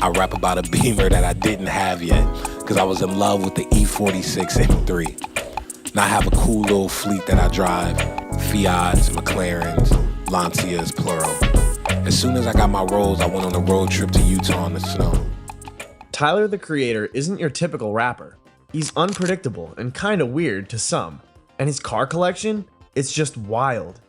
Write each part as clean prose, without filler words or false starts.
I rap about a Beamer that I didn't have yet, cause I was in love with the E46 M3. Now I have a cool little fleet that I drive, Fiats, McLarens, Lancias, plural. As soon as I got my Rolls, I went on a road trip to Utah in the snow. Tyler, the Creator, isn't your typical rapper. He's unpredictable and kinda weird to some. And his car collection? It's just wild.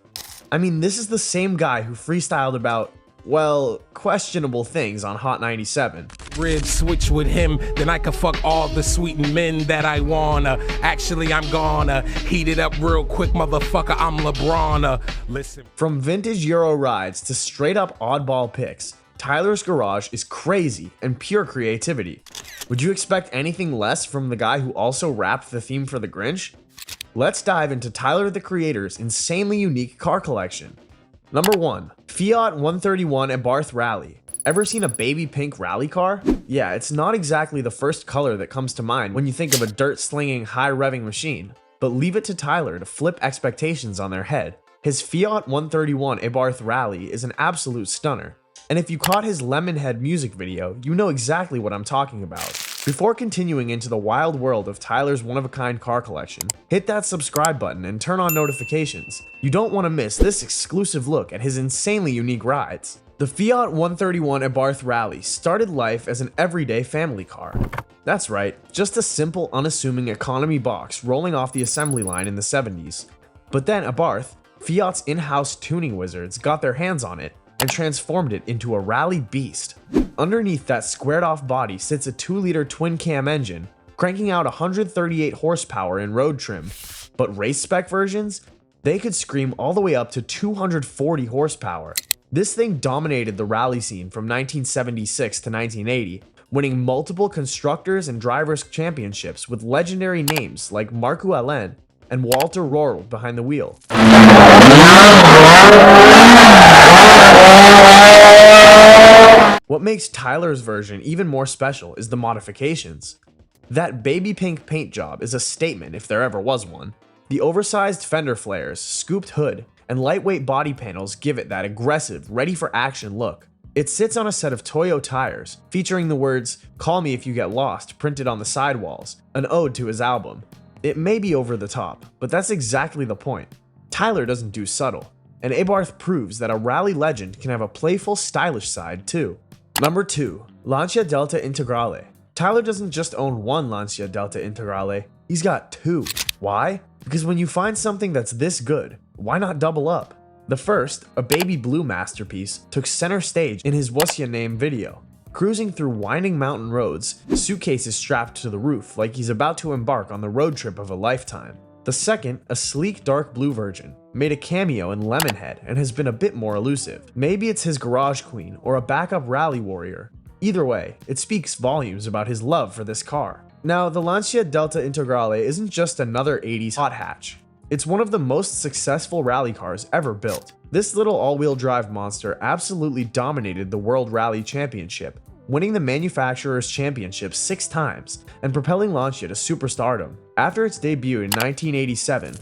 I mean, this is the same guy who freestyled about, well, questionable things on Hot 97. Rib switch with him, then I can fuck all the sweetened men that I wanna. Actually, I'm gonna heat it up real quick, motherfucker. I'm LeBron. Listen. From vintage Euro rides to straight up oddball picks, Tyler's garage is crazy and pure creativity. Would you expect anything less from the guy who also rapped the theme for The Grinch? Let's dive into Tyler the Creator's insanely unique car collection. Number 1. Fiat 131 Abarth Rally. Ever seen a baby pink rally car? Yeah, it's not exactly the first color that comes to mind when you think of a dirt-slinging, high-revving machine. But leave it to Tyler to flip expectations on their head. His Fiat 131 Abarth Rally is an absolute stunner. And if you caught his Lemonhead music video, you know exactly what I'm talking about. Before continuing into the wild world of Tyler's one-of-a-kind car collection, hit that subscribe button and turn on notifications. You don't want to miss this exclusive look at his insanely unique rides. The Fiat 131 Abarth Rally started life as an everyday family car. That's right, just a simple, unassuming economy box rolling off the assembly line in the 70s. But then Abarth, Fiat's in-house tuning wizards, got their hands on it and transformed it into a rally beast. Underneath that squared-off body sits a 2-liter twin-cam engine, cranking out 138 horsepower in road trim. But race-spec versions? They could scream all the way up to 240 horsepower. This thing dominated the rally scene from 1976 to 1980, winning multiple constructors and drivers' championships with legendary names like Marco Allen and Walter Rorl behind the wheel. What makes Tyler's version even more special is the modifications. That baby pink paint job is a statement if there ever was one. The oversized fender flares, scooped hood, and lightweight body panels give it that aggressive, ready-for-action look. It sits on a set of Toyo tires, featuring the words, "Call me if you get lost," printed on the sidewalls, an ode to his album. It may be over the top, but that's exactly the point. Tyler doesn't do subtle, and Abarth proves that a rally legend can have a playful, stylish side too. Number 2. Lancia Delta Integrale. Tyler doesn't just own one Lancia Delta Integrale, he's got 2. Why? Because when you find something that's this good, why not double up? The first, a baby blue masterpiece, took center stage in his What's Your Name video. Cruising through winding mountain roads, suitcases strapped to the roof like he's about to embark on the road trip of a lifetime. The second, a sleek dark blue version, made a cameo in Lemonhead and has been a bit more elusive. Maybe it's his garage queen or a backup rally warrior. Either way, it speaks volumes about his love for this car. Now, the Lancia Delta Integrale isn't just another 80s hot hatch. It's one of the most successful rally cars ever built. This little all-wheel drive monster absolutely dominated the World Rally Championship, winning the manufacturer's championship 6 times and propelling Lancia to superstardom. After its debut in 1987,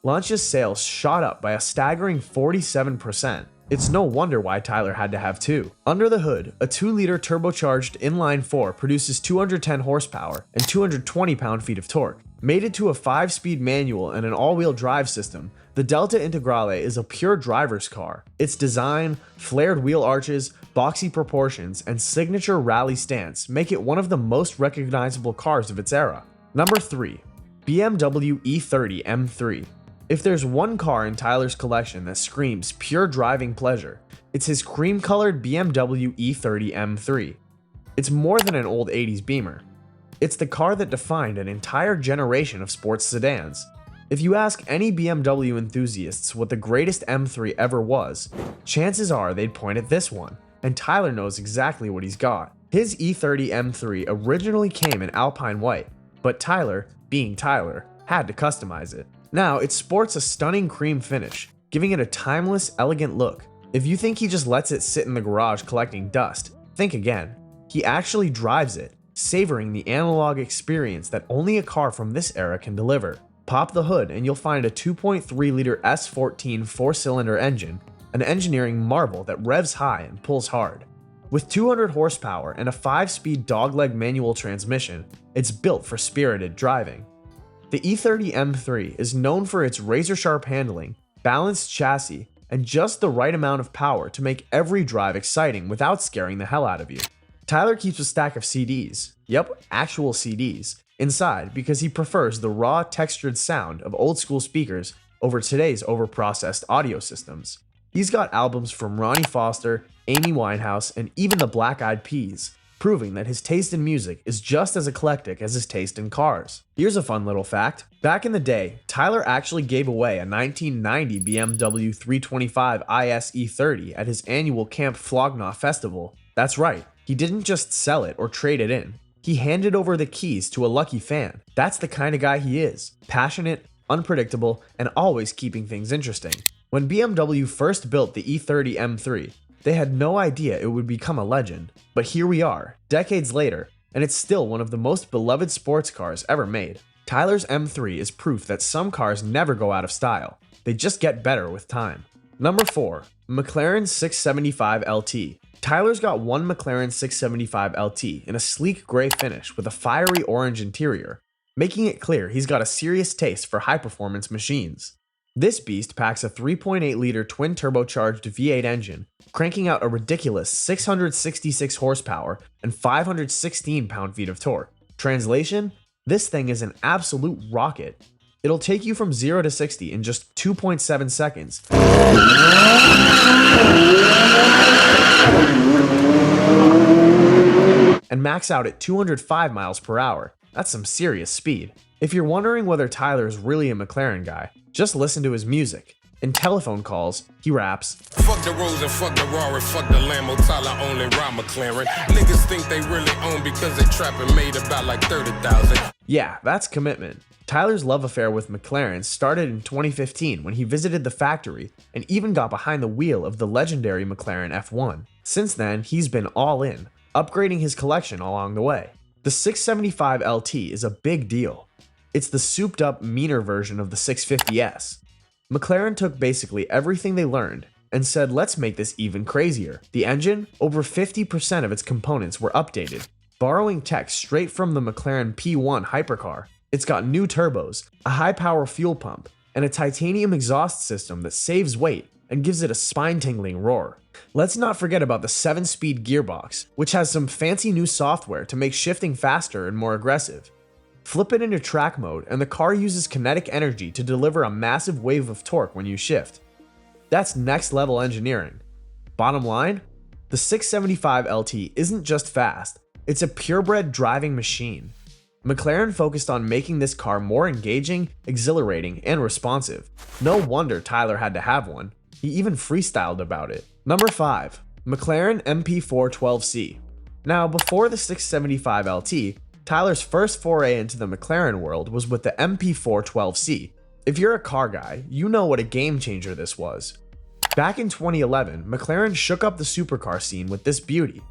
Lancia's sales shot up by a staggering 47%. It's no wonder why Tyler had to have 2. Under the hood, a 2-liter turbocharged inline-4 produces 210 horsepower and 220 pound-feet of torque. Mated to a 5-speed manual and an all-wheel drive system, the Delta Integrale is a pure driver's car. Its design, flared wheel arches, boxy proportions, and signature rally stance make it one of the most recognizable cars of its era. Number 3. BMW E30 M3. If there's one car in Tyler's collection that screams pure driving pleasure, it's his cream-colored BMW E30 M3. It's more than an old 80s Beamer. It's the car that defined an entire generation of sports sedans. If you ask any BMW enthusiasts what the greatest M3 ever was, chances are they'd point at this one, and Tyler knows exactly what he's got. His E30 M3 originally came in Alpine White, but Tyler, being Tyler, had to customize it. Now, it sports a stunning cream finish, giving it a timeless, elegant look. If you think he just lets it sit in the garage collecting dust, think again. He actually drives it, savoring the analog experience that only a car from this era can deliver. Pop the hood and you'll find a 2.3-liter S14 four-cylinder engine, an engineering marvel that revs high and pulls hard. With 200 horsepower and a 5-speed dogleg manual transmission, it's built for spirited driving. The E30 M3 is known for its razor-sharp handling, balanced chassis, and just the right amount of power to make every drive exciting without scaring the hell out of you. Tyler keeps a stack of CDs, yep, actual CDs, inside because he prefers the raw, textured sound of old-school speakers over today's overprocessed audio systems. He's got albums from Ronnie Foster, Amy Winehouse, and even the Black Eyed Peas, proving that his taste in music is just as eclectic as his taste in cars. Here's a fun little fact. Back in the day, Tyler actually gave away a 1990 BMW 325 IS E30 at his annual Camp Flognaw festival. That's right, he didn't just sell it or trade it in. He handed over the keys to a lucky fan. That's the kind of guy he is. Passionate, unpredictable, and always keeping things interesting. When BMW first built the E30 M3, they had no idea it would become a legend. But here we are, decades later, and it's still one of the most beloved sports cars ever made. Tyler's M3 is proof that some cars never go out of style. They just get better with time. Number 4. McLaren 675 LT. Tyler's got one McLaren 675 LT in a sleek gray finish with a fiery orange interior, making it clear he's got a serious taste for high-performance machines. This beast packs a 3.8-liter twin-turbocharged V8 engine, cranking out a ridiculous 666 horsepower and 516 pound-feet of torque. Translation? This thing is an absolute rocket. It'll take you from 0 to 60 in just 2.7 seconds. And max out at 205 miles per hour. That's some serious speed. If you're wondering whether Tyler is really a McLaren guy, just listen to his music. In telephone calls, he raps, "Fuck the Rolls and fuck the Rarest, fuck the Lambo, Tyler only ride McLaren. Niggas think they really own because they trapping made about like 30,000. Yeah, that's commitment. Tyler's love affair with McLaren started in 2015 when he visited the factory and even got behind the wheel of the legendary McLaren F1. Since then, he's been all in, upgrading his collection along the way. The 675 LT is a big deal. It's the souped-up, meaner version of the 650S. McLaren took basically everything they learned and said, let's make this even crazier. The engine, over 50% of its components were updated, borrowing tech straight from the McLaren P1 hypercar. It's got new turbos, a high-power fuel pump, and a titanium exhaust system that saves weight and gives it a spine-tingling roar. Let's not forget about the 7-speed gearbox, which has some fancy new software to make shifting faster and more aggressive. Flip it into track mode and the car uses kinetic energy to deliver a massive wave of torque when you shift. That's next level engineering. Bottom line, the 675 LT isn't just fast, it's a purebred driving machine. McLaren focused on making this car more engaging, exhilarating, and responsive. No wonder Tyler had to have one. He even freestyled about it. Number 5. McLaren MP4-12C. Now, before the 675 LT, Tyler's first foray into the McLaren world was with the MP4-12C. If you're a car guy, you know what a game changer this was. Back in 2011, McLaren shook up the supercar scene with this beauty.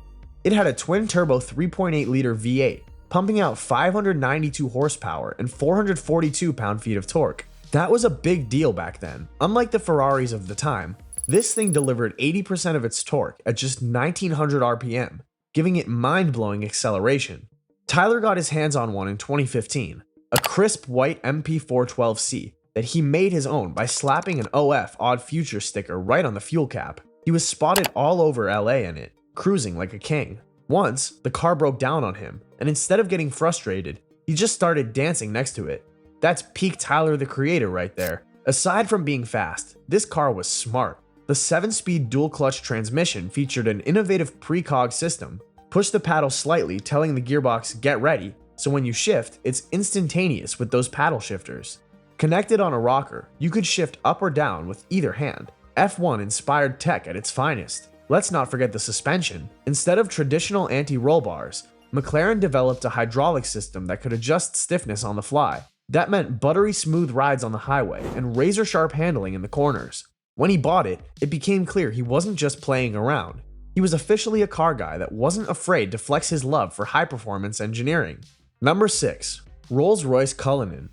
It had a twin-turbo 3.8-liter V8, pumping out 592 horsepower and 442 pound-feet of torque. That was a big deal back then. Unlike the Ferraris of the time, this thing delivered 80% of its torque at just 1900 RPM, giving it mind-blowing acceleration. Tyler got his hands on one in 2015, a crisp white MP4-12C that he made his own by slapping an OF Odd Future sticker right on the fuel cap. He was spotted all over LA in it, cruising like a king. Once, the car broke down on him, and instead of getting frustrated, he just started dancing next to it. That's peak Tyler the Creator right there. Aside from being fast, this car was smart. The 7-speed dual-clutch transmission featured an innovative precog system. Push the paddle slightly, telling the gearbox, get ready, so when you shift, it's instantaneous with those paddle shifters. Connected on a rocker, you could shift up or down with either hand. F1 inspired tech at its finest. Let's not forget the suspension. Instead of traditional anti-roll bars, McLaren developed a hydraulic system that could adjust stiffness on the fly. That meant buttery smooth rides on the highway and razor-sharp handling in the corners. When he bought it, it became clear he wasn't just playing around. He was officially a car guy that wasn't afraid to flex his love for high-performance engineering. Number 6. Rolls-Royce Cullinan.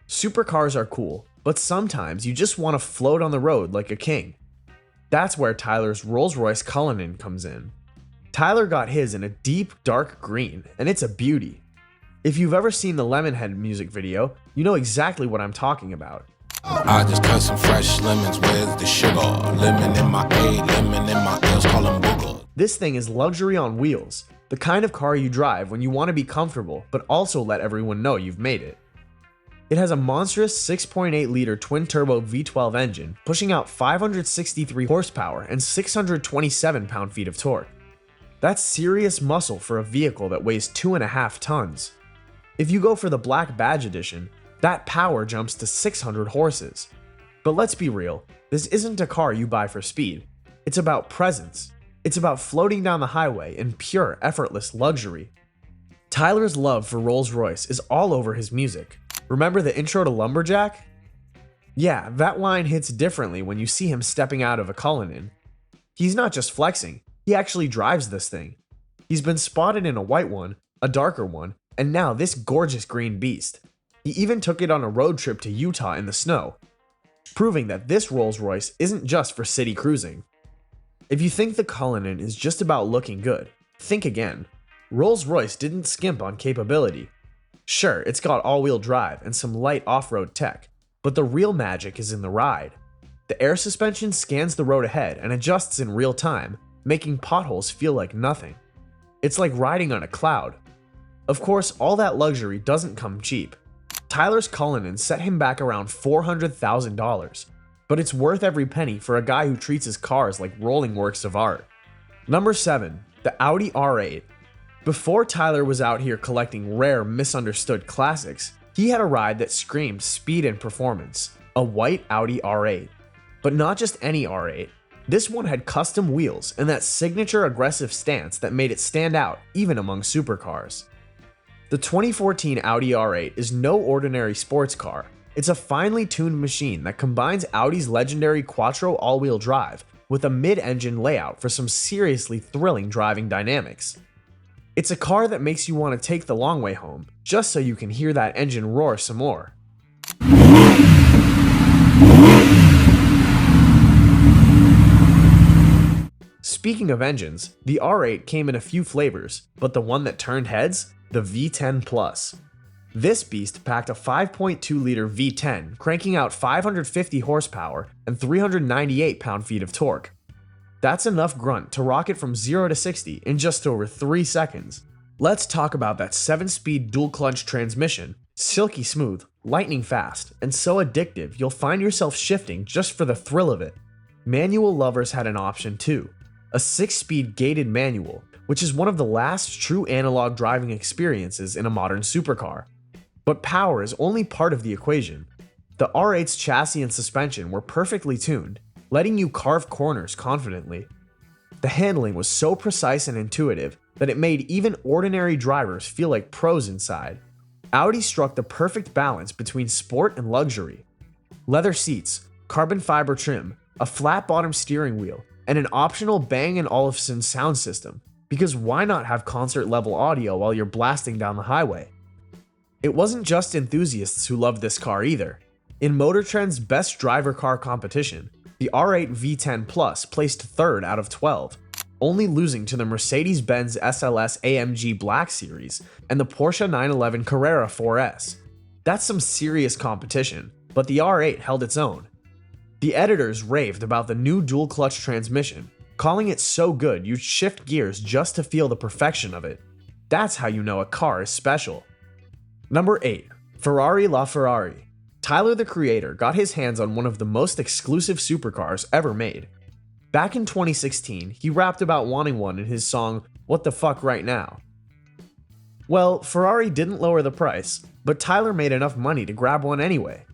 Supercars are cool, but sometimes you just want to float on the road like a king. That's where Tyler's Rolls-Royce Cullinan comes in. Tyler got his in a deep, dark green, and it's a beauty. If you've ever seen the Lemonhead music video, you know exactly what I'm talking about. I just cut some fresh lemons, where's the sugar? Lemon in my A, lemon in my L's, call them booger. This thing is luxury on wheels, the kind of car you drive when you want to be comfortable, but also let everyone know you've made it. It has a monstrous 6.8-liter twin-turbo V12 engine, pushing out 563 horsepower and 627 pound-feet of torque. That's serious muscle for a vehicle that weighs 2.5 tons. If you go for the Black Badge Edition, that power jumps to 600 horses. But let's be real, this isn't a car you buy for speed. It's about presence. It's about floating down the highway in pure, effortless luxury. Tyler's love for Rolls-Royce is all over his music. Remember the intro to Lumberjack? Yeah, that line hits differently when you see him stepping out of a Cullinan. He's not just flexing, he actually drives this thing. He's been spotted in a white one, a darker one, and now this gorgeous green beast. He even took it on a road trip to Utah in the snow, proving that this Rolls-Royce isn't just for city cruising. If you think the Cullinan is just about looking good, think again. Rolls-Royce didn't skimp on capability. Sure, it's got all-wheel drive and some light off-road tech, but the real magic is in the ride. The air suspension scans the road ahead and adjusts in real time, making potholes feel like nothing. It's like riding on a cloud. Of course, all that luxury doesn't come cheap. Tyler's Cullinan set him back around $400,000, but it's worth every penny for a guy who treats his cars like rolling works of art. Number 7. The Audi R8. Before Tyler was out here collecting rare, misunderstood classics, he had a ride that screamed speed and performance, a white Audi R8. But not just any R8. This one had custom wheels and that signature aggressive stance that made it stand out even among supercars. The 2014 Audi R8 is no ordinary sports car. It's a finely tuned machine that combines Audi's legendary Quattro all-wheel drive with a mid-engine layout for some seriously thrilling driving dynamics. It's a car that makes you want to take the long way home, just so you can hear that engine roar some more. Speaking of engines, the R8 came in a few flavors, but the one that turned heads? The V10 Plus. This beast packed a 5.2-liter V10, cranking out 550 horsepower and 398 pound-feet of torque. That's enough grunt to rock it from 0 to 60 in just over 3 seconds. Let's talk about that 7-speed dual-clutch transmission, silky smooth, lightning fast, and so addictive you'll find yourself shifting just for the thrill of it. Manual lovers had an option too, a 6-speed gated manual, which is one of the last true analog driving experiences in a modern supercar. But power is only part of the equation. The R8's chassis and suspension were perfectly tuned, letting you carve corners confidently. The handling was so precise and intuitive that it made even ordinary drivers feel like pros inside. Audi struck the perfect balance between sport and luxury. Leather seats, carbon fiber trim, a flat-bottom steering wheel, and an optional Bang & Olufsen sound system, because why not have concert-level audio while you're blasting down the highway? It wasn't just enthusiasts who loved this car either. In Motor Trend's Best Driver Car competition, the R8 V10 Plus placed 3rd out of 12, only losing to the Mercedes-Benz SLS AMG Black Series and the Porsche 911 Carrera 4S. That's some serious competition, but the R8 held its own. The editors raved about the new dual-clutch transmission, calling it so good you'd shift gears just to feel the perfection of it. That's how you know a car is special. Number 8. Ferrari LaFerrari. Tyler the Creator got his hands on one of the most exclusive supercars ever made. Back in 2016, he rapped about wanting one in his song What the Fuck Right Now. Well, Ferrari didn't lower the price, but Tyler made enough money to grab one anyway.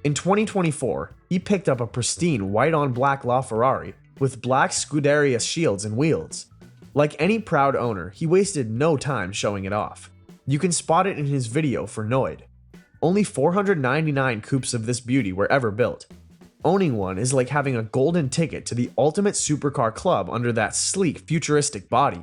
In 2024, he picked up a pristine white-on-black LaFerrari with black Scuderia shields and wheels. Like any proud owner, he wasted no time showing it off. You can spot it in his video for Noid. Only 499 coupes of this beauty were ever built. Owning one is like having a golden ticket to the ultimate supercar club under that sleek, futuristic body.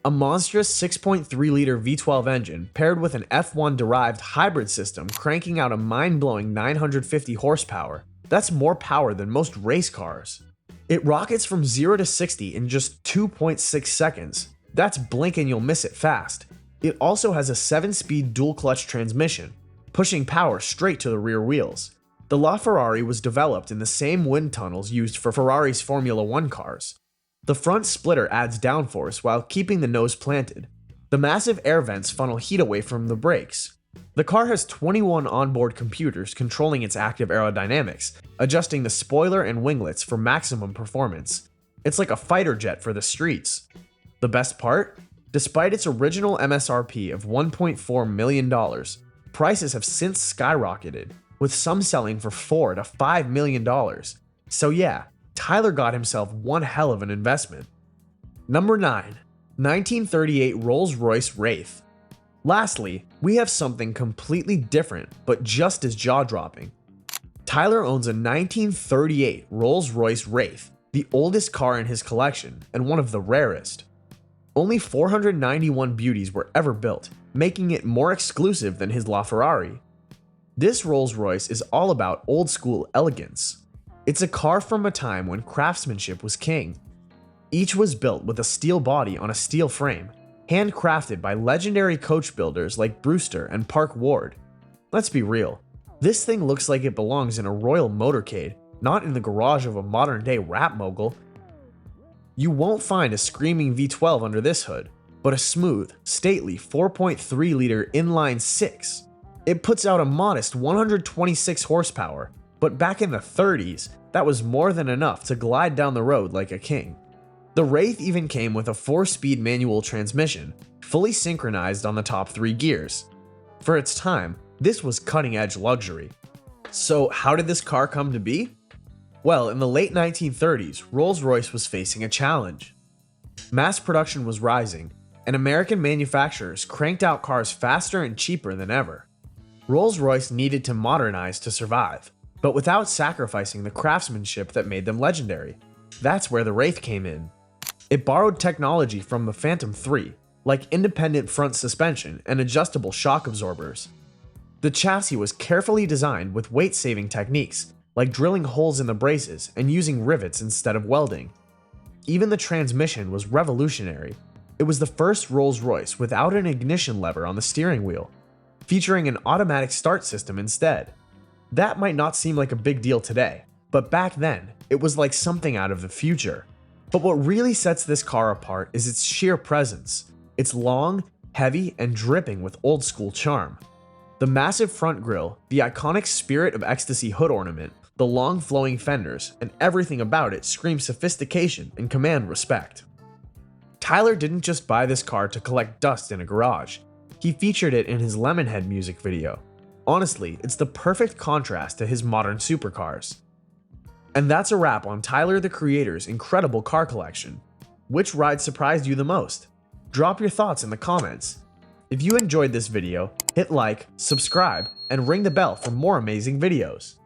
A monstrous 6.3-liter V12 engine paired with an F1-derived hybrid system cranking out a mind-blowing 950 horsepower. That's more power than most race cars. It rockets from 0 to 60 in just 2.6 seconds. That's blink and you'll miss it fast. It also has a 7-speed dual-clutch transmission, pushing power straight to the rear wheels. The LaFerrari was developed in the same wind tunnels used for Ferrari's Formula 1 cars. The front splitter adds downforce while keeping the nose planted. The massive air vents funnel heat away from the brakes. The car has 21 onboard computers controlling its active aerodynamics, adjusting the spoiler and winglets for maximum performance. It's like a fighter jet for the streets. The best part? Despite its original MSRP of $1.4 million, prices have since skyrocketed, with some selling for $4 to $5 million. So yeah, Tyler got himself one hell of an investment. Number 9. 1938 Rolls-Royce Wraith. Lastly, we have something completely different, but just as jaw-dropping. Tyler owns a 1938 Rolls-Royce Wraith, the oldest car in his collection, and one of the rarest. Only 491 beauties were ever built, making it more exclusive than his LaFerrari. This Rolls-Royce is all about old-school elegance. It's a car from a time when craftsmanship was king. Each was built with a steel body on a steel frame, handcrafted by legendary coach builders like Brewster and Park Ward. Let's be real, this thing looks like it belongs in a royal motorcade, not in the garage of a modern-day rap mogul. You won't find a screaming V12 under this hood, but a smooth, stately 4.3-liter inline-6. It puts out a modest 126 horsepower, but back in the 30s, that was more than enough to glide down the road like a king. The Wraith even came with a 4-speed manual transmission, fully synchronized on the top 3 gears. For its time, this was cutting-edge luxury. So how did this car come to be? Well, in the late 1930s, Rolls-Royce was facing a challenge. Mass production was rising, and American manufacturers cranked out cars faster and cheaper than ever. Rolls-Royce needed to modernize to survive, but without sacrificing the craftsmanship that made them legendary. That's where the Wraith came in. It borrowed technology from the Phantom III, like independent front suspension and adjustable shock absorbers. The chassis was carefully designed with weight-saving techniques, like drilling holes in the braces and using rivets instead of welding. Even the transmission was revolutionary. It was the first Rolls-Royce without an ignition lever on the steering wheel, featuring an automatic start system instead. That might not seem like a big deal today, but back then, it was like something out of the future. But what really sets this car apart is its sheer presence. It's long, heavy, and dripping with old-school charm. The massive front grille, the iconic Spirit of Ecstasy hood ornament, the long flowing fenders, and everything about it screams sophistication and command respect. Tyler didn't just buy this car to collect dust in a garage. He featured it in his Lemonhead music video. Honestly, it's the perfect contrast to his modern supercars. And that's a wrap on Tyler the Creator's incredible car collection. Which ride surprised you the most? Drop your thoughts in the comments. If you enjoyed this video, hit like, subscribe, and ring the bell for more amazing videos.